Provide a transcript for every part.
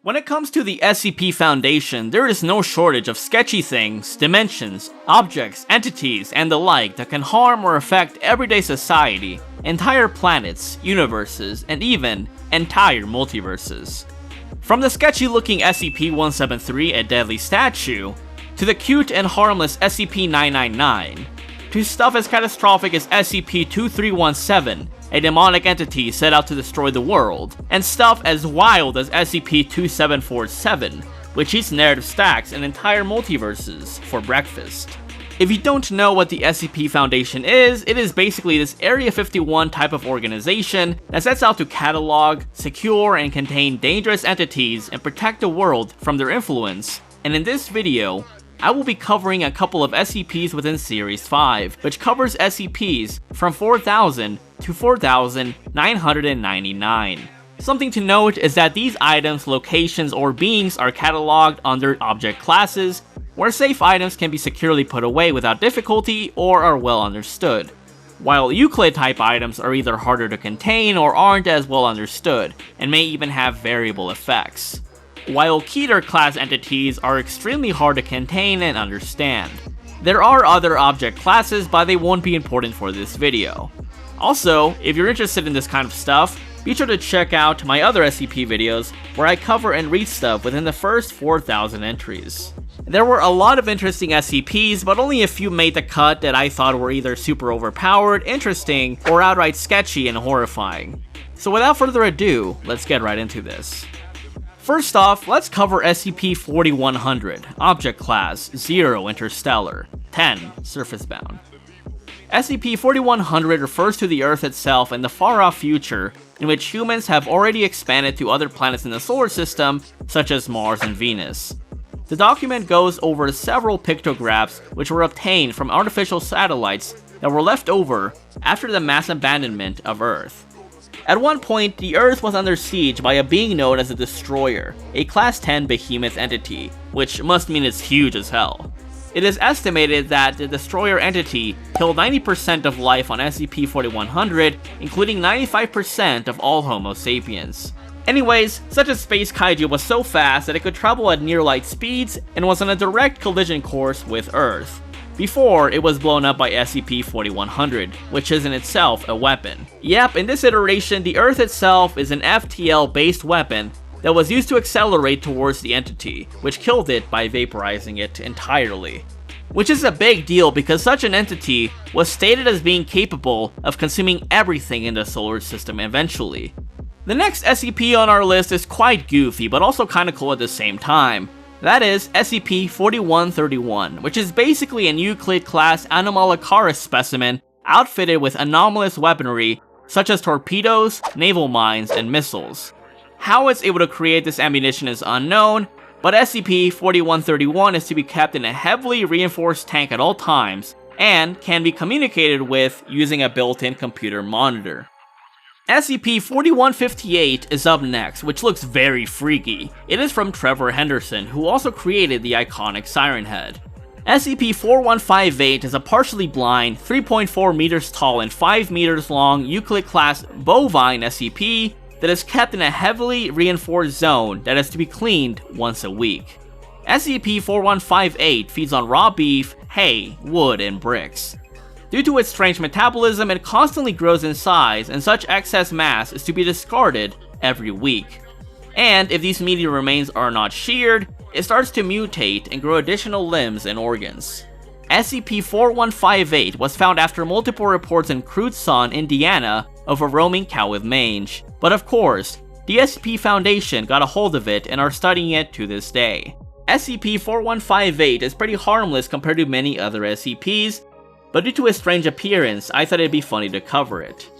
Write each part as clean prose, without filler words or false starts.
When it comes to the SCP Foundation, there is no shortage of sketchy things, dimensions, objects, entities, and the like that can harm or affect everyday society, entire planets, universes, and even entire multiverses. From the sketchy looking SCP-173, a deadly statue, to the cute and harmless SCP-999, to stuff as catastrophic as SCP-2317, a demonic entity set out to destroy the world, and stuff as wild as SCP-2747, which eats narrative stacks and entire multiverses for breakfast. If you don't know what the SCP Foundation is, it is basically this Area 51 type of organization that sets out to catalog, secure, and contain dangerous entities and protect the world from their influence, and in this video, I will be covering a couple of SCPs within Series 5, which covers SCPs from 4000 to 4999. Something to note is that these items, locations, or beings are cataloged under object classes, where safe items can be securely put away without difficulty or are well understood, while Euclid type items are either harder to contain or aren't as well understood, and may even have variable effects, while Keter class entities are extremely hard to contain and understand. There are other object classes, but they won't be important for this video. Also, if you're interested in this kind of stuff, be sure to check out my other SCP videos where I cover and read stuff within the first 4,000 entries. There were a lot of interesting SCPs, but only a few made the cut that I thought were either super overpowered, interesting, or outright sketchy and horrifying. So without further ado, let's get right into this. First off, let's cover SCP-4100, Object Class 0 Interstellar, 10 Surface Bound. SCP-4100 refers to the Earth itself in the far-off future, in which humans have already expanded to other planets in the solar system, such as Mars and Venus. The document goes over several pictographs which were obtained from artificial satellites that were left over after the mass abandonment of Earth. At one point, the Earth was under siege by a being known as a Destroyer, a Class 10 behemoth entity, which must mean it's huge as hell. It is estimated that the Destroyer entity killed 90% of life on SCP-4100, including 95% of all Homo sapiens. Anyways, such a space kaiju was so fast that it could travel at near light speeds and was on a direct collision course with Earth, before it was blown up by SCP-4100, which is in itself a weapon. Yep, in this iteration, the Earth itself is an FTL-based weapon that was used to accelerate towards the entity, which killed it by vaporizing it entirely. Which is a big deal because such an entity was stated as being capable of consuming everything in the solar system eventually. The next SCP on our list is quite goofy, but also kinda cool at the same time. That is SCP-4131, which is basically an Euclid-class Anomalous specimen outfitted with anomalous weaponry such as torpedoes, naval mines, and missiles. How it's able to create this ammunition is unknown, but SCP-4131 is to be kept in a heavily reinforced tank at all times, and can be communicated with using a built-in computer monitor. SCP-4158 is up next, which looks very freaky. It is from Trevor Henderson, who also created the iconic Siren Head. SCP-4158 is a partially blind, 3.4 meters tall and 5 meters long Euclid-class Bovine SCP that is kept in a heavily reinforced zone that is to be cleaned once a week. SCP-4158 feeds on raw beef, hay, wood, and bricks. Due to its strange metabolism, it constantly grows in size, and such excess mass is to be discarded every week. And if these meaty remains are not sheared, it starts to mutate and grow additional limbs and organs. SCP-4158 was found after multiple reports in Crutzen, Indiana, of a roaming cow with mange. But of course, the SCP Foundation got a hold of it and are studying it to this day. SCP-4158 is pretty harmless compared to many other SCPs, but due to its strange appearance, I thought it'd be funny to cover it.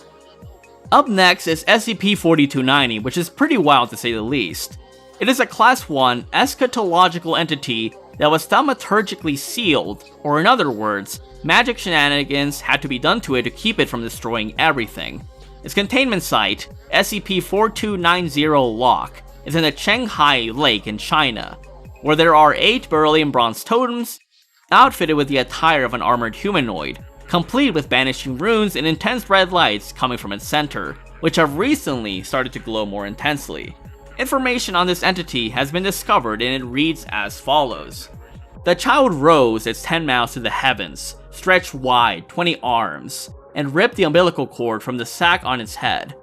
Up next is SCP-4290, which is pretty wild to say the least. It is a Class 1 eschatological entity that was thaumaturgically sealed, or in other words, magic shenanigans had to be done to it to keep it from destroying everything. Its containment site, SCP-4290 Lock, is in the Qinghai Lake in China, where there are 8 beryllium bronze totems, outfitted with the attire of an armored humanoid, complete with banishing runes and intense red lights coming from its center, which have recently started to glow more intensely. Information on this entity has been discovered and it reads as follows. The child rose its 10 mouths to the heavens, stretched wide 20 arms, and ripped the umbilical cord from the sack on its head.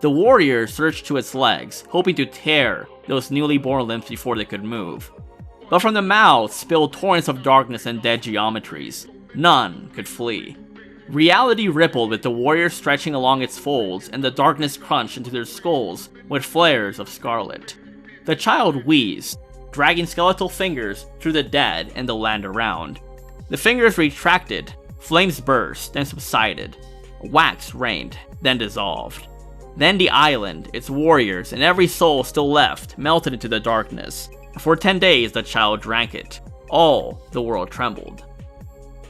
The warrior surged to its legs, hoping to tear those newly born limbs before they could move. But from the mouth spilled torrents of darkness and dead geometries. None could flee. Reality rippled with the warrior stretching along its folds, and the darkness crunched into their skulls with flares of scarlet. The child wheezed, dragging skeletal fingers through the dead and the land around. The fingers retracted, flames burst, then subsided. Wax rained, then dissolved. Then the island, its warriors, and every soul still left melted into the darkness. For 10 days the child drank it. All the world trembled.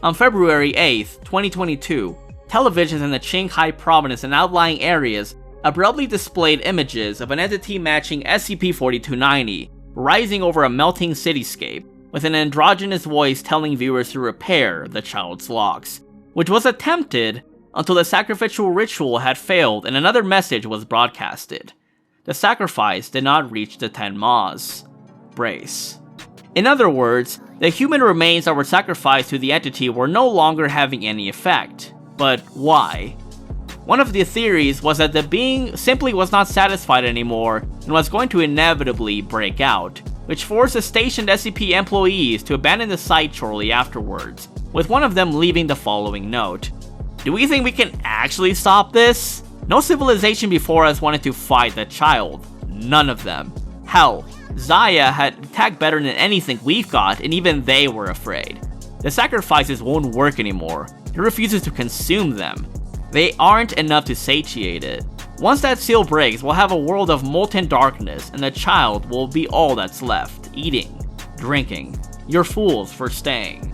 On February 8th, 2022, televisions in the Qinghai province and outlying areas abruptly displayed images of an entity matching SCP-4290, rising over a melting cityscape, with an androgynous voice telling viewers to repair the child's locks, which was attempted until the sacrificial ritual had failed and another message was broadcasted. The sacrifice did not reach the 10 maws. Brace. In other words, the human remains that were sacrificed to the entity were no longer having any effect. But why? One of the theories was that the being simply was not satisfied anymore and was going to inevitably break out, which forced the stationed SCP employees to abandon the site shortly afterwards, with one of them leaving the following note. Do we think we can actually stop this? No civilization before us wanted to fight the child. None of them. Hell, Zaya had attacked better than anything we've got, and even they were afraid. The sacrifices won't work anymore. It refuses to consume them. They aren't enough to satiate it. Once that seal breaks, we'll have a world of molten darkness, and the child will be all that's left. Eating. Drinking. You're fools for staying.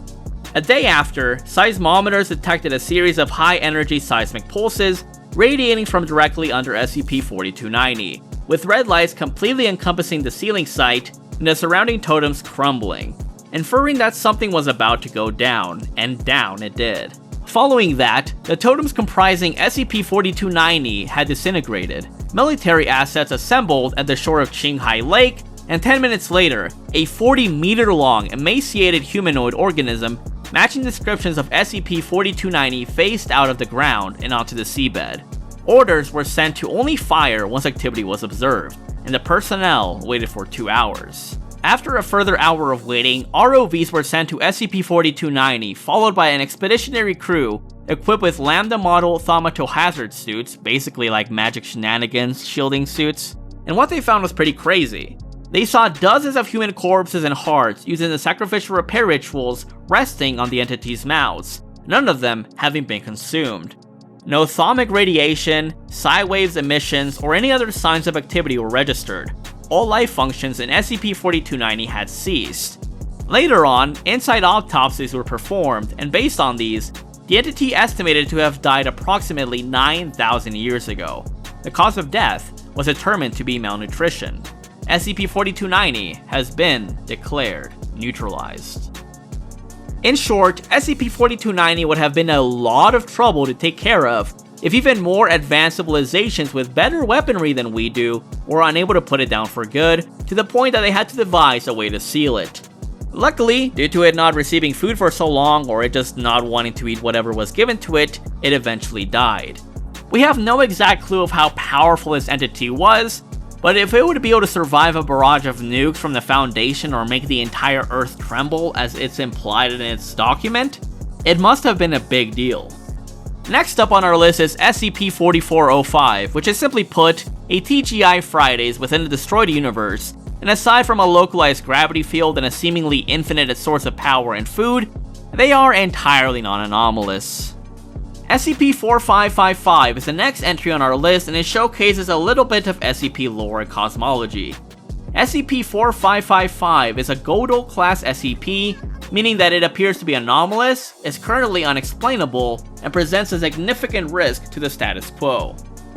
A day after, seismometers detected a series of high-energy seismic pulses radiating from directly under SCP-4290, with red lights completely encompassing the sealing site and the surrounding totems crumbling, inferring that something was about to go down, and down it did. Following that, the totems comprising SCP-4290 had disintegrated, military assets assembled at the shore of Qinghai Lake, and 10 minutes later, a 40-meter-long emaciated humanoid organism matching descriptions of SCP-4290 phased out of the ground and onto the seabed. Orders were sent to only fire once activity was observed, and the personnel waited for 2 hours. After a further hour of waiting, ROVs were sent to SCP-4290, followed by an expeditionary crew equipped with Lambda model thaumato-hazard suits, basically like magic shenanigans shielding suits, and what they found was pretty crazy. They saw dozens of human corpses and hearts using the sacrificial repair rituals resting on the entity's mouths, none of them having been consumed. No thaumic radiation, psi waves emissions, or any other signs of activity were registered. All life functions in SCP-4290 had ceased. Later on, inside autopsies were performed, and based on these, the entity estimated to have died approximately 9,000 years ago. The cause of death was determined to be malnutrition. SCP-4290 has been declared neutralized. In short, SCP-4290 would have been a lot of trouble to take care of if even more advanced civilizations with better weaponry than we do were unable to put it down for good, to the point that they had to devise a way to seal it. Luckily, due to it not receiving food for so long, or it just not wanting to eat whatever was given to it, it eventually died. We have no exact clue of how powerful this entity was, but if it would be able to survive a barrage of nukes from the Foundation or make the entire Earth tremble as it's implied in its document, it must have been a big deal. Next up on our list is SCP-4405, which is simply put, a TGI Fridays within the destroyed universe, and aside from a localized gravity field and a seemingly infinite source of power and food, they are entirely non-anomalous. SCP-4555 is the next entry on our list, and it showcases a little bit of SCP lore and cosmology. SCP-4555 is a Godel class SCP, meaning that it appears to be anomalous, is currently unexplainable, and presents a significant risk to the status quo.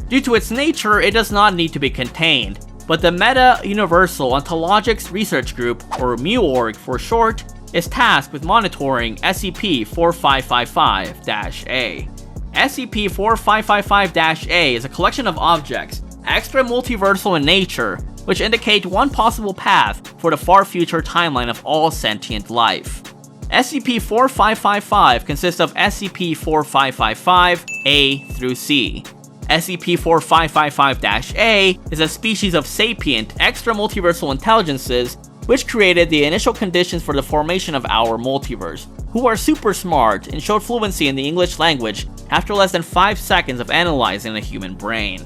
Due to its nature, it does not need to be contained, but the Meta-Universal Ontologics Research Group, or MUORG for short, is tasked with monitoring SCP-4555-A. SCP-4555-A is a collection of objects, extra multiversal in nature, which indicate one possible path for the far future timeline of all sentient life. SCP-4555 consists of SCP-4555-A through C. SCP-4555-A is a species of sapient, extra-multiversal intelligences which created the initial conditions for the formation of our multiverse, who are super smart and showed fluency in the English language after less than 5 seconds of analyzing the human brain.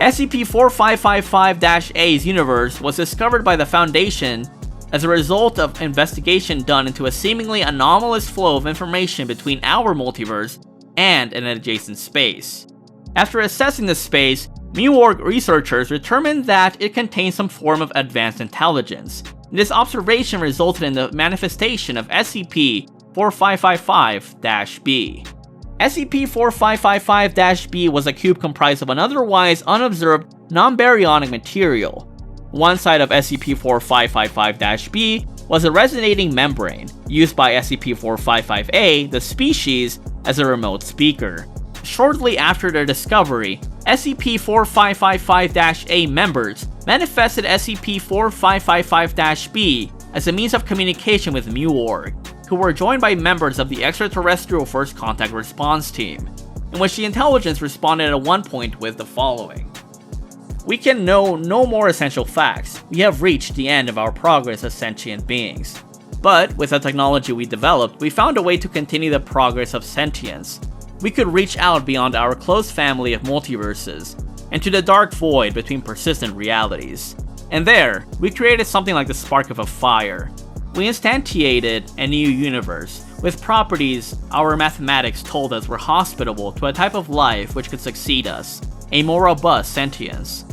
SCP-4555-A's universe was discovered by the Foundation as a result of investigation done into a seemingly anomalous flow of information between our multiverse and an adjacent space. After assessing the space, Muorg researchers determined that it contained some form of advanced intelligence. This observation resulted in the manifestation of SCP-4555-B. SCP-4555-B was a cube comprised of an otherwise unobserved non-baryonic material. One side of SCP-4555-B was a resonating membrane, used by SCP-455-A, the species, as a remote speaker. Shortly after their discovery, SCP-4555-A members manifested SCP-4555-B as a means of communication with Muorg, who were joined by members of the Extraterrestrial First Contact Response Team, in which the intelligence responded at one point with the following. We can know no more essential facts. We have reached the end of our progress as sentient beings. But with the technology we developed, we found a way to continue the progress of sentience. We could reach out beyond our close family of multiverses, and to the dark void between persistent realities. And there, we created something like the spark of a fire. We instantiated a new universe, with properties our mathematics told us were hospitable to a type of life which could succeed us, a more robust sentience.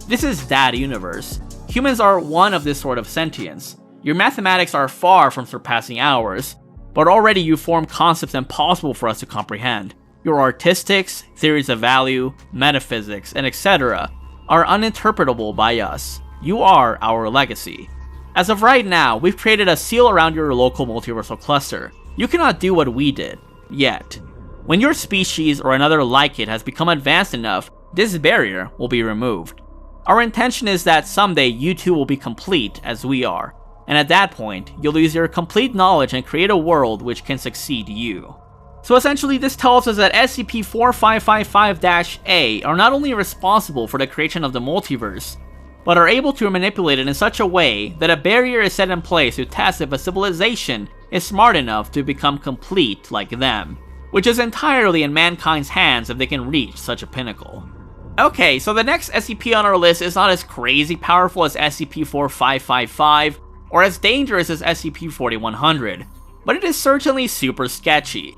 This is that universe. Humans are one of this sort of sentience. Your mathematics are far from surpassing ours, but already you form concepts impossible for us to comprehend. Your artistics, theories of value, metaphysics, and etc. are uninterpretable by us. You are our legacy. As of right now, we've created a seal around your local multiversal cluster. You cannot do what we did, yet. When your species or another like it has become advanced enough, this barrier will be removed. Our intention is that someday you too will be complete as we are, and at that point, you'll use your complete knowledge and create a world which can succeed you. So essentially, this tells us that SCP-4555-A are not only responsible for the creation of the multiverse, but are able to manipulate it in such a way that a barrier is set in place to test if a civilization is smart enough to become complete like them, which is entirely in mankind's hands if they can reach such a pinnacle. Okay, so the next SCP on our list is not as crazy powerful as SCP-4555, or as dangerous as SCP-4100, but it is certainly super sketchy.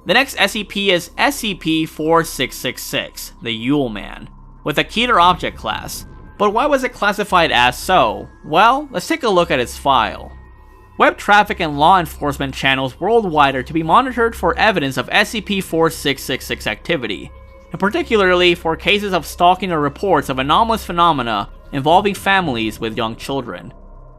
The next SCP is SCP-4666, the Yule Man, with a Keter object class. But why was it classified as so? Well, let's take a look at its file. Web traffic and law enforcement channels worldwide are to be monitored for evidence of SCP-4666 activity, and particularly for cases of stalking or reports of anomalous phenomena involving families with young children.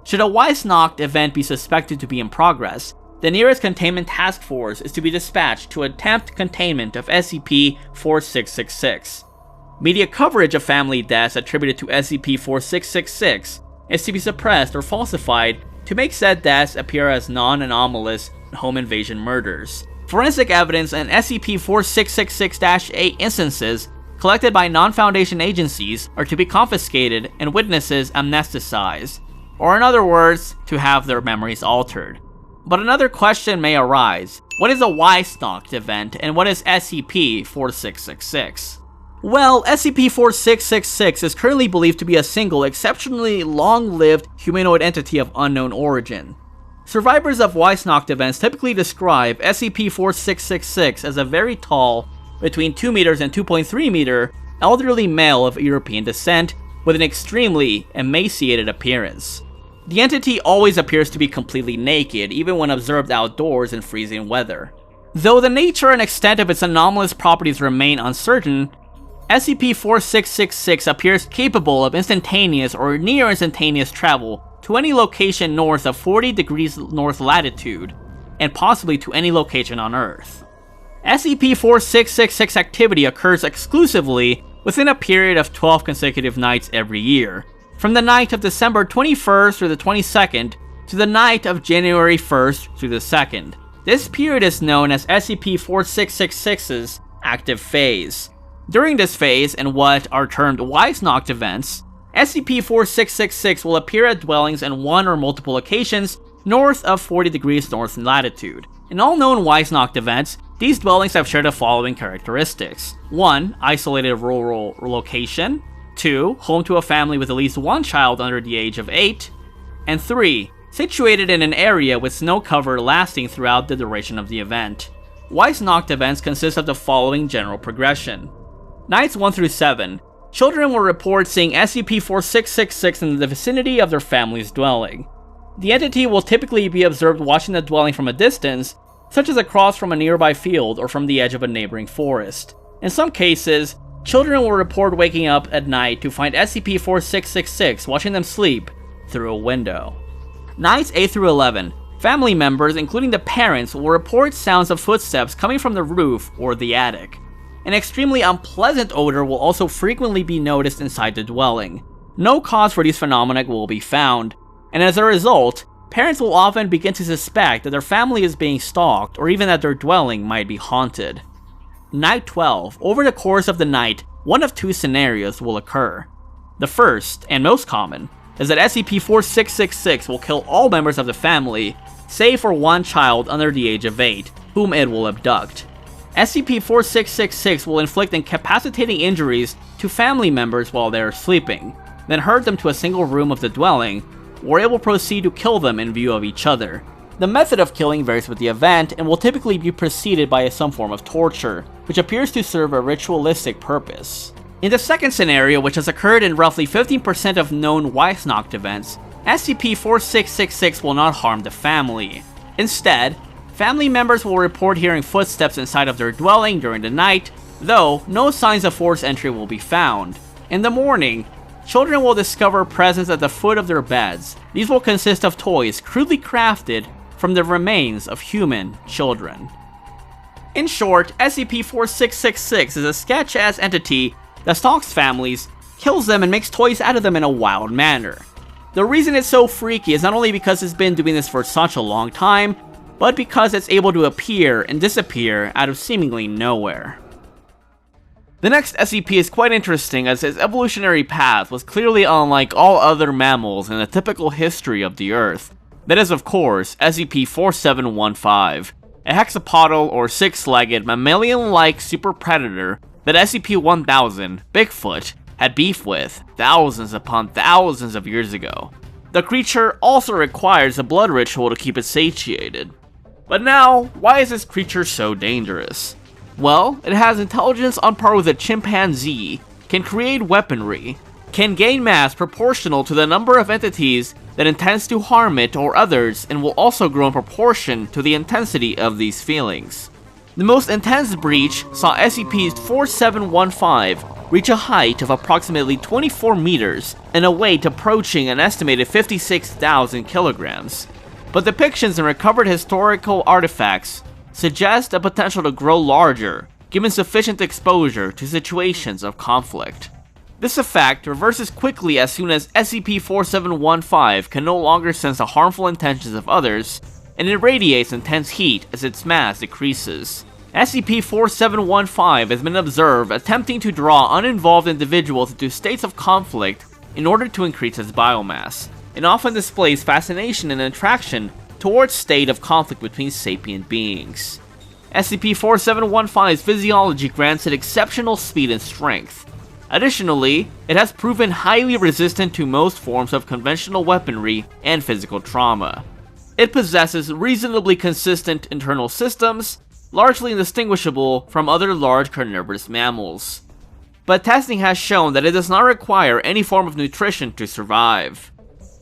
Should a Weissnacht event be suspected to be in progress, the nearest containment task force is to be dispatched to attempt containment of SCP-4666. Media coverage of family deaths attributed to SCP-4666 is to be suppressed or falsified to make said deaths appear as non-anomalous home invasion murders. Forensic evidence and SCP-4666-A instances collected by non-Foundation agencies are to be confiscated and witnesses amnesticized, or in other words, to have their memories altered. But another question may arise. What is a Weissnacht event, and what is SCP-4666? Well, SCP-4666 is currently believed to be a single, exceptionally long-lived humanoid entity of unknown origin. Survivors of Weissnacht events typically describe SCP-4666 as a very tall, between 2 meters and 2.3 meter, elderly male of European descent with an extremely emaciated appearance. The entity always appears to be completely naked, even when observed outdoors in freezing weather. Though the nature and extent of its anomalous properties remain uncertain, SCP-4666 appears capable of instantaneous or near instantaneous travel to any location north of 40 degrees north latitude, and possibly to any location on Earth. SCP-4666 activity occurs exclusively within a period of 12 consecutive nights every year, from the night of December 21st through the 22nd to the night of January 1st through the 2nd. This period is known as SCP-4666's active phase. During this phase, and what are termed Weissnacht events, SCP-4666 will appear at dwellings in one or multiple locations north of 40 degrees north in latitude. In all known Weissnacht events, these dwellings have shared the following characteristics. 1. Isolated rural location. 2. Home to a family with at least one child under the age of 8. And 3. Situated in an area with snow cover lasting throughout the duration of the event. Weissnacht events consist of the following general progression. Nights 1 through 7. Children will report seeing SCP-4666 in the vicinity of their family's dwelling. The entity will typically be observed watching the dwelling from a distance, such as across from a nearby field or from the edge of a neighboring forest. In some cases, children will report waking up at night to find SCP-4666 watching them sleep through a window. Nights 8 through 11. Family members, including the parents, will report sounds of footsteps coming from the roof or the attic. An extremely unpleasant odor will also frequently be noticed inside the dwelling. No cause for these phenomena will be found, and as a result, parents will often begin to suspect that their family is being stalked or even that their dwelling might be haunted. Night 12. Over the course of the night, one of two scenarios will occur. The first, and most common, is that SCP-4666 will kill all members of the family, save for one child under the age of 8, whom it will abduct. SCP-4666 will inflict incapacitating injuries to family members while they are sleeping, then herd them to a single room of the dwelling, or it will proceed to kill them in view of each other. The method of killing varies with the event and will typically be preceded by some form of torture, which appears to serve a ritualistic purpose. In the second scenario, which has occurred in roughly 15% of known Weissnacht events, SCP-4666 will not harm the family. Instead, family members will report hearing footsteps inside of their dwelling during the night, though no signs of forced entry will be found. In the morning, children will discover presents at the foot of their beds. These will consist of toys crudely crafted from the remains of human children. In short, SCP-4666 is a sketch-ass entity that stalks families, kills them, and makes toys out of them in a wild manner. The reason it's so freaky is not only because it's been doing this for such a long time, but because it's able to appear and disappear out of seemingly nowhere. The next SCP is quite interesting as its evolutionary path was clearly unlike all other mammals in the typical history of the Earth. That is, of course, SCP-4715, a hexapodal or six-legged mammalian-like super predator that SCP-1000, Bigfoot, had beef with thousands upon thousands of years ago. The creature also requires a blood ritual to keep it satiated. But now, why is this creature so dangerous? Well, it has intelligence on par with a chimpanzee, can create weaponry, can gain mass proportional to the number of entities that intends to harm it or others, and will also grow in proportion to the intensity of these feelings. The most intense breach saw SCP-4715 reach a height of approximately 24 meters and a weight approaching an estimated 56,000 kilograms. But depictions and recovered historical artifacts suggest a potential to grow larger, given sufficient exposure to situations of conflict. This effect reverses quickly as soon as SCP-4715 can no longer sense the harmful intentions of others, and it radiates intense heat as its mass decreases. SCP-4715 has been observed attempting to draw uninvolved individuals into states of conflict in order to increase its biomass. It often displays fascination and attraction towards state of conflict between sapient beings. SCP-4715's physiology grants it exceptional speed and strength. Additionally, it has proven highly resistant to most forms of conventional weaponry and physical trauma. It possesses reasonably consistent internal systems, largely indistinguishable from other large carnivorous mammals. But testing has shown that it does not require any form of nutrition to survive.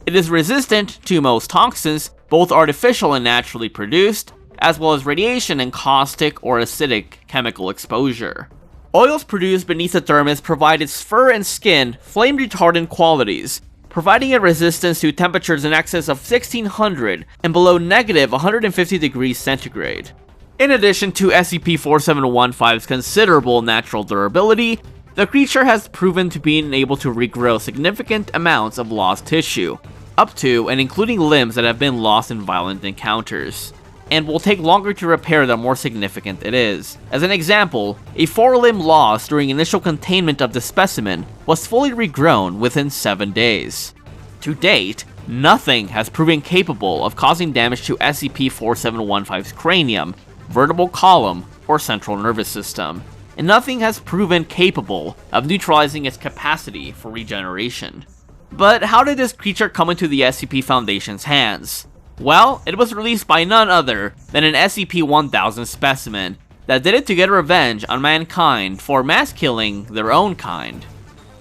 It is resistant to most toxins, both artificial and naturally produced, as well as radiation and caustic or acidic chemical exposure. Oils produced beneath the dermis provide its fur and skin flame retardant qualities, providing it resistance to temperatures in excess of 1600 and below negative 150 degrees centigrade. In addition to SCP-4715's considerable natural durability, The creature has proven to be able to regrow significant amounts of lost tissue, up to and including limbs that have been lost in violent encounters, and will take longer to repair the more significant it is. As an example, a forelimb lost during initial containment of the specimen was fully regrown within 7 days. To date, nothing has proven capable of causing damage to SCP-4715's cranium, vertebral column, or central nervous system, and nothing has proven capable of neutralizing its capacity for regeneration. But how did this creature come into the SCP Foundation's hands? Well, it was released by none other than an SCP-1000 specimen that did it to get revenge on mankind for mass killing their own kind.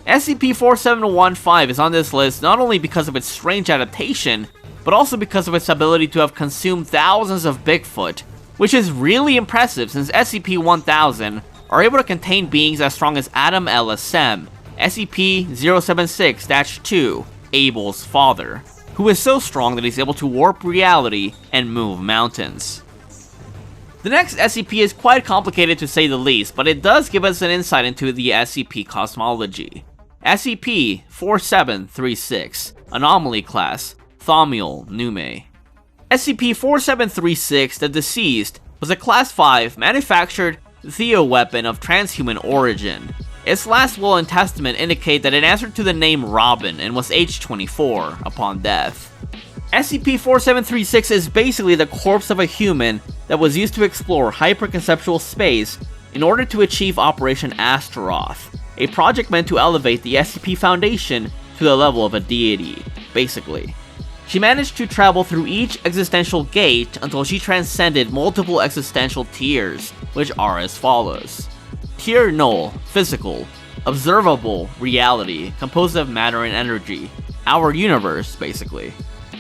SCP-4715 is on this list not only because of its strange adaptation, but also because of its ability to have consumed thousands of Bigfoot, which is really impressive since SCP-1000 are able to contain beings as strong as Adam LSM, SCP-076-2, Abel's father, who is so strong that he's able to warp reality and move mountains. The next SCP is quite complicated to say the least, but it does give us an insight into the SCP cosmology. SCP-4736, Anomaly Class, Thaumiel Nume. SCP-4736, the Deceased, was a Class 5 manufactured theoweapon of transhuman origin. Its last will and testament indicate that it answered to the name Robin and was aged 24 upon death. SCP-4736 is basically the corpse of a human that was used to explore hyperconceptual space in order to achieve Operation Astaroth, a project meant to elevate the SCP Foundation to the level of a deity, basically. She managed to travel through each existential gate until she transcended multiple existential tiers, which are as follows. Tier 0, physical, observable reality, composed of matter and energy, our universe, basically.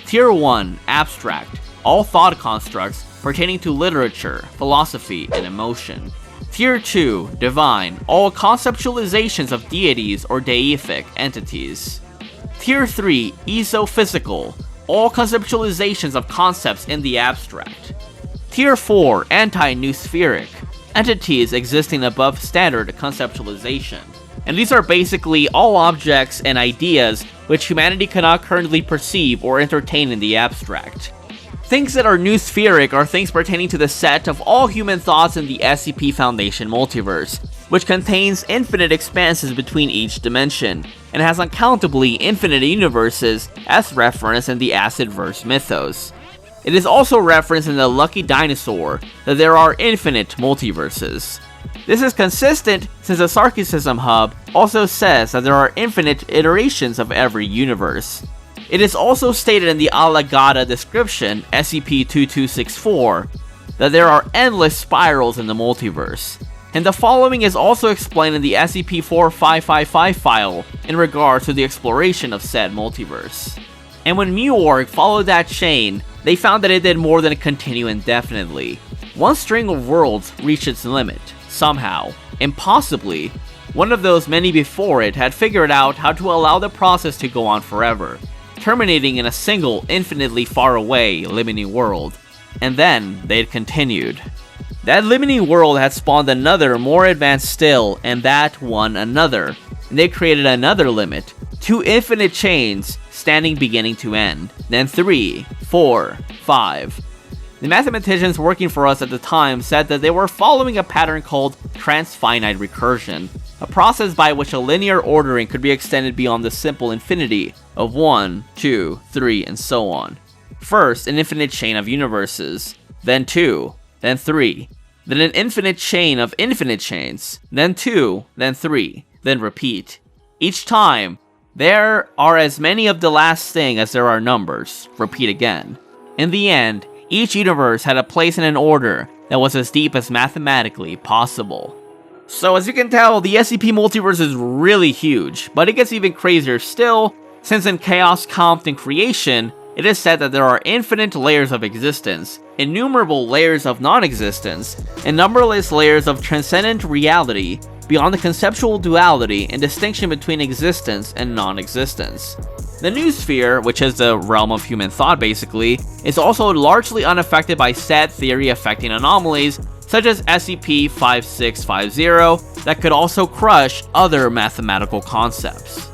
Tier 1, abstract, all thought constructs pertaining to literature, philosophy, and emotion. Tier 2, divine, all conceptualizations of deities or deific entities. Tier 3, esophysical, all conceptualizations of concepts in the abstract. Tier 4, anti-noospheric, entities existing above standard conceptualization. And these are basically all objects and ideas which humanity cannot currently perceive or entertain in the abstract. Things that are noospheric are things pertaining to the set of all human thoughts in the SCP Foundation multiverse, which contains infinite expanses between each dimension, and has uncountably infinite universes as referenced in the Acidverse mythos. It is also referenced in the Lucky Dinosaur that there are infinite multiverses. This is consistent since the Sarcasm Hub also says that there are infinite iterations of every universe. It is also stated in the Alagada description, SCP-2264, that there are endless spirals in the multiverse. And the following is also explained in the SCP-4555 file in regard to the exploration of said multiverse. And when MuOrg followed that chain, they found that it did more than continue indefinitely. One string of worlds reached its limit, somehow, impossibly. One of those many before it had figured out how to allow the process to go on forever, terminating in a single, infinitely far away, limiting world. And then, they had continued. That limiting world had spawned another, more advanced still, and that one another. And they created another limit. 2 infinite chains, standing beginning to end. Then 3, 4, 5. The mathematicians working for us at the time said that they were following a pattern called transfinite recursion, a process by which a linear ordering could be extended beyond the simple infinity of 1, 2, 3, and so on. First, an infinite chain of universes, then 2, then 3, then an infinite chain of infinite chains, then 2, then 3, then repeat. Each time, there are as many of the last thing as there are numbers. Repeat again. In the end, each universe had a place in an order that was as deep as mathematically possible. So as you can tell, the SCP multiverse is really huge, but it gets even crazier still, since in Chaos, Compt, and Creation, it is said that there are infinite layers of existence, innumerable layers of non-existence, and numberless layers of transcendent reality beyond the conceptual duality and distinction between existence and non-existence. The noosphere, which is the realm of human thought basically, is also largely unaffected by said theory affecting anomalies such as SCP-5650, that could also crush other mathematical concepts.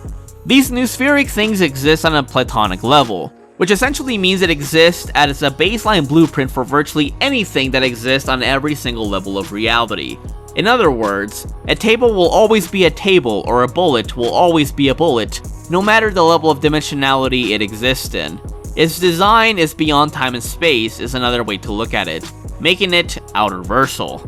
These noospheric things exist on a platonic level, which essentially means it exists as a baseline blueprint for virtually anything that exists on every single level of reality. In other words, a table will always be a table, or a bullet will always be a bullet, no matter the level of dimensionality it exists in. Its design is beyond time and space is another way to look at it, making it outerversal.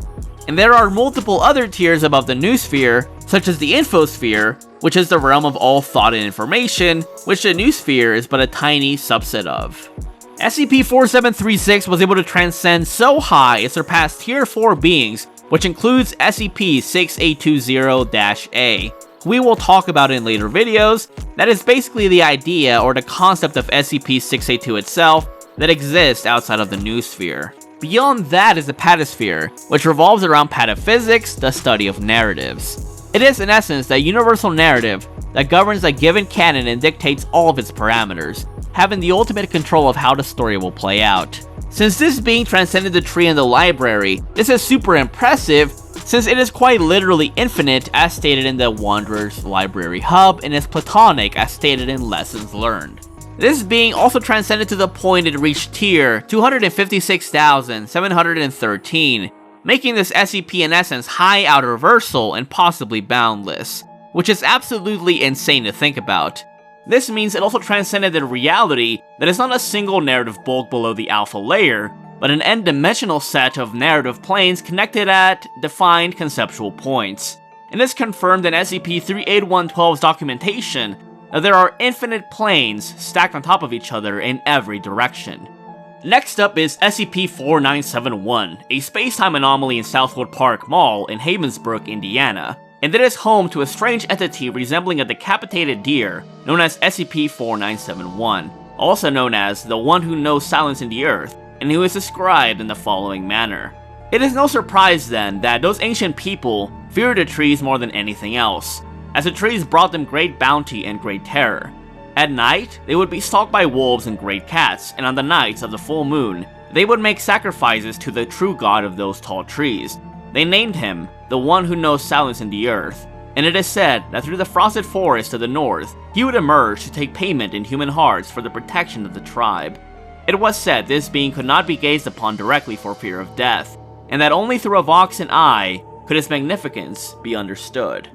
And there are multiple other tiers above the noosphere, such as the infosphere, which is the realm of all thought and information, which the noosphere is but a tiny subset of. SCP-4736 was able to transcend so high it surpassed Tier 4 beings, which includes SCP-6820-A. We will talk about in later videos. That is basically the idea or the concept of SCP-682 itself that exists outside of the noosphere. Beyond that is the patasphere, which revolves around pataphysics, the study of narratives. It is in essence the universal narrative that governs a given canon and dictates all of its parameters, having the ultimate control of how the story will play out. Since this being transcended the tree in the library, this is super impressive since it is quite literally infinite as stated in the Wanderer's Library Hub and is platonic as stated in Lessons Learned. This being also transcended to the point it reached tier 256,713, making this SCP in essence high outerversal and possibly boundless, which is absolutely insane to think about. This means it also transcended the reality that is not a single narrative bulk below the alpha layer, but an n-dimensional set of narrative planes connected at defined conceptual points. And this confirmed in SCP-38112's documentation that there are infinite planes stacked on top of each other in every direction. Next up is SCP-4971, a space-time anomaly in Southwood Park Mall in Havensbrook, Indiana, and it is home to a strange entity resembling a decapitated deer known as SCP-4971, also known as the One Who Knows Silence in the Earth, and who is described in the following manner. It is no surprise then that those ancient people feared the trees more than anything else, as the trees brought them great bounty and great terror. At night, they would be stalked by wolves and great cats, and on the nights of the full moon, they would make sacrifices to the true god of those tall trees. They named him the One Who Knows Silence in the Earth, and it is said that through the frosted forest to the north, he would emerge to take payment in human hearts for the protection of the tribe. It was said this being could not be gazed upon directly for fear of death, and that only through a Voxan eye could its magnificence be understood.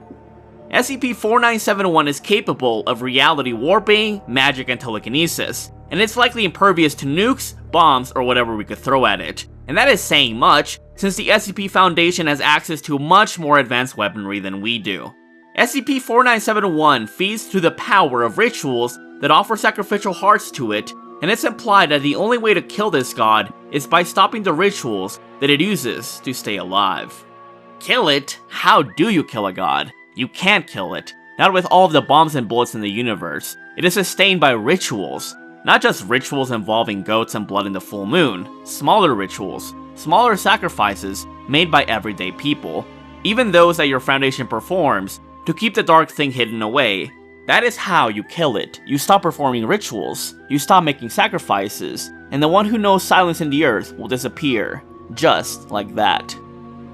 SCP-4971 is capable of reality warping, magic, and telekinesis, and it's likely impervious to nukes, bombs, or whatever we could throw at it. And that is saying much, since the SCP Foundation has access to much more advanced weaponry than we do. SCP-4971 feeds through the power of rituals that offer sacrificial hearts to it, and it's implied that the only way to kill this god is by stopping the rituals that it uses to stay alive. Kill it? How do you kill a god? You can't kill it, not with all of the bombs and bullets in the universe. It is sustained by rituals, not just rituals involving goats and blood in the full moon, smaller rituals, smaller sacrifices made by everyday people, even those that your Foundation performs to keep the dark thing hidden away. That is how you kill it. You stop performing rituals, you stop making sacrifices, and the One Who Knows Silence in the Earth will disappear, just like that.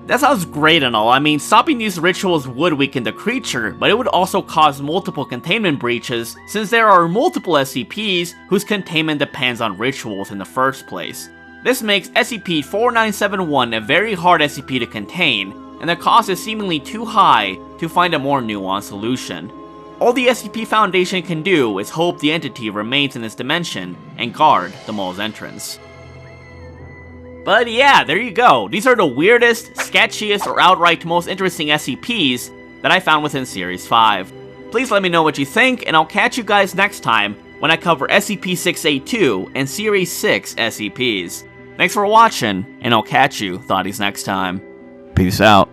That sounds great and all. I mean, stopping these rituals would weaken the creature, but it would also cause multiple containment breaches since there are multiple SCPs whose containment depends on rituals in the first place. This makes SCP-4971 a very hard SCP to contain, and the cost is seemingly too high to find a more nuanced solution. All the SCP Foundation can do is hope the entity remains in this dimension and guard the mall's entrance. But yeah, there you go. These are the weirdest, sketchiest, or outright most interesting SCPs that I found within Series 5. Please let me know what you think, and I'll catch you guys next time when I cover SCP-682 and Series 6 SCPs. Thanks for watching, and I'll catch you, thoughties, next time. Peace out.